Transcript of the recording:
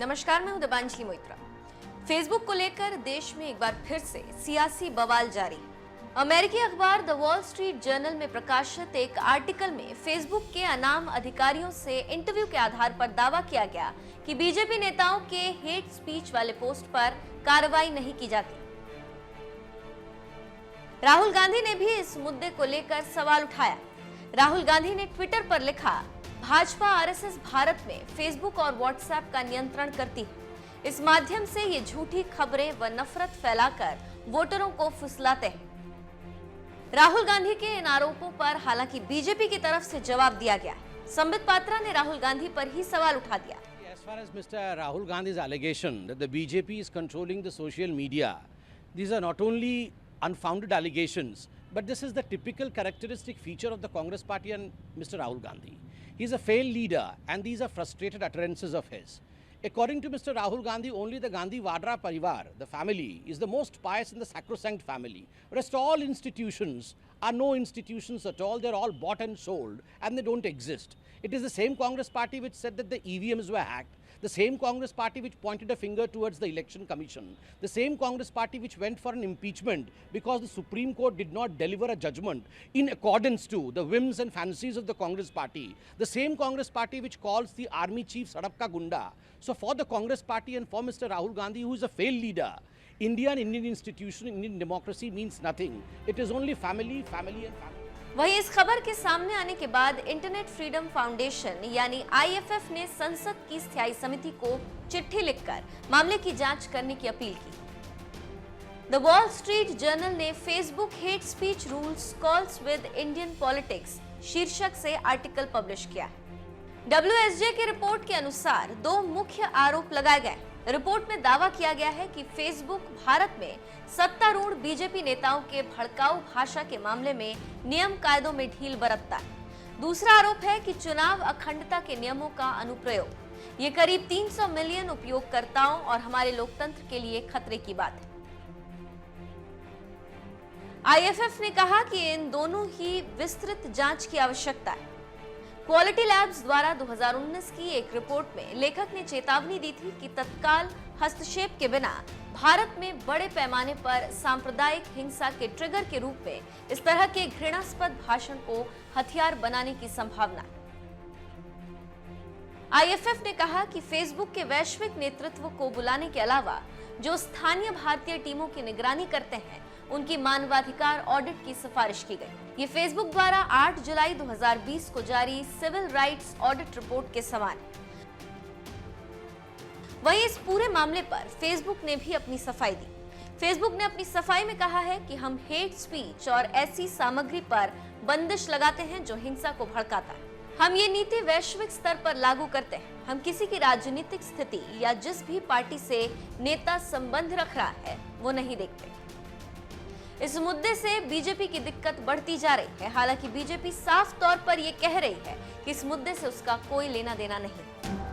नमस्कार, मैं हूं दीपांजलि मोइत्रा। फेसबुक को लेकर देश में एक बार फिर से सियासी बवाल जारी। अमेरिकी अखबार द वॉल स्ट्रीट जर्नल में प्रकाशित एक आर्टिकल में फेसबुक के अनाम अधिकारियों से इंटरव्यू के आधार पर दावा किया गया कि बीजेपी नेताओं के हेट स्पीच वाले पोस्ट पर कार्रवाई नहीं की जाती। राहुल गांधी ने भी इस मुद्दे को लेकर सवाल उठाया। राहुल गांधी ने ट्विटर पर लिखा, भाजपा आरएसएस भारत में फेसबुक और व्हाट्सएप का नियंत्रण करती है। इस माध्यम से ये झूठी खबरें व नफरत फैलाकर वोटरों को फुसलाते हैं। राहुल गांधी के इन आरोपों पर हालांकि बीजेपी की तरफ से जवाब दिया गया है। संबित पात्रा ने राहुल गांधी पर ही सवाल उठा दिया। As far as Mr. Rahul Gandhi's allegation that the BJP is controlling the social media, these are not only unfounded allegations, but this is the typical characteristic feature of the Congress party and Mr. Rahul Gandhi. He is a failed leader and these are frustrated utterances of his. According to Mr. Rahul Gandhi, only the Gandhi Vadra Parivar, the family, is the most pious and the sacrosanct family. Rest all institutions are no institutions at all. They're all bought and sold and they don't exist. It is the same Congress party which said that the EVMs were hacked. The same Congress party which pointed a finger towards the Election Commission. The same Congress party which went for an impeachment because the Supreme Court did not deliver a judgment in accordance to the whims and fancies of the Congress party. The same Congress party which calls the army chief Sadapka Gunda. So for the Congress party and for Mr. Rahul Gandhi, who is a failed leader, India and Indian institution, Indian democracy means nothing. It is only family, family and family. वहीं इस खबर के सामने आने के बाद internet freedom foundation यानी IFF ने संसद की स्थायी समिति को चिट्ठी लिखकर मामले की जांच करने की अपील की। द वॉल स्ट्रीट जर्नल ने Facebook hate speech rules calls with Indian politics शीर्षक से आर्टिकल पब्लिश किया है। WSJ की रिपोर्ट के अनुसार दो मुख्य आरोप लगाए गए। रिपोर्ट में दावा किया गया है कि फेसबुक भारत में सत्तारूढ़ बीजेपी नेताओं के भड़काऊ भाषा के मामले में नियम कायदों में ढील बरतता है। दूसरा आरोप है कि चुनाव अखंडता के नियमों का अनुप्रयोग। ये करीब 300 मिलियन उपयोगकर्ताओं और हमारे लोकतंत्र के लिए खतरे की बात है। आईएफएफ ने कहा कि इन दोनों ही विस्तृत जांच की आवश्यकता है। क्वालिटी लैब्स द्वारा 2019 की एक रिपोर्ट में लेखक ने चेतावनी दी थी कि तत्काल हस्तक्षेप के बिना भारत में बड़े पैमाने पर सांप्रदायिक हिंसा के ट्रिगर के रूप में इस तरह के घृणास्पद भाषण को हथियार बनाने की संभावना है। आईएफएफ ने कहा कि फेसबुक के वैश्विक नेतृत्व को बुलाने के अलावा जो स्थानीय भारतीय टीमों की निगरानी करते हैं उनकी मानवाधिकार ऑडिट की सिफारिश की गई। ये फेसबुक द्वारा 8 जुलाई 2020 को जारी सिविल राइट्स ऑडिट रिपोर्ट के समान है। वहीं इस पूरे मामले पर फेसबुक ने भी अपनी सफाई दी। फेसबुक ने अपनी सफाई में कहा है कि हम हेट स्पीच और ऐसी सामग्री पर बंदिश लगाते हैं जो हिंसा को भड़काता है। हम ये नीति वैश्विक स्तर पर लागू करते हैं। हम किसी की राजनीतिक स्थिति या जिस भी पार्टी से नेता संबंध रख रहा है वो नहीं देखते। इस मुद्दे से बीजेपी की दिक्कत बढ़ती जा रही है। हालांकि बीजेपी साफ तौर पर यह कह रही है कि इस मुद्दे से उसका कोई लेना देना नहीं।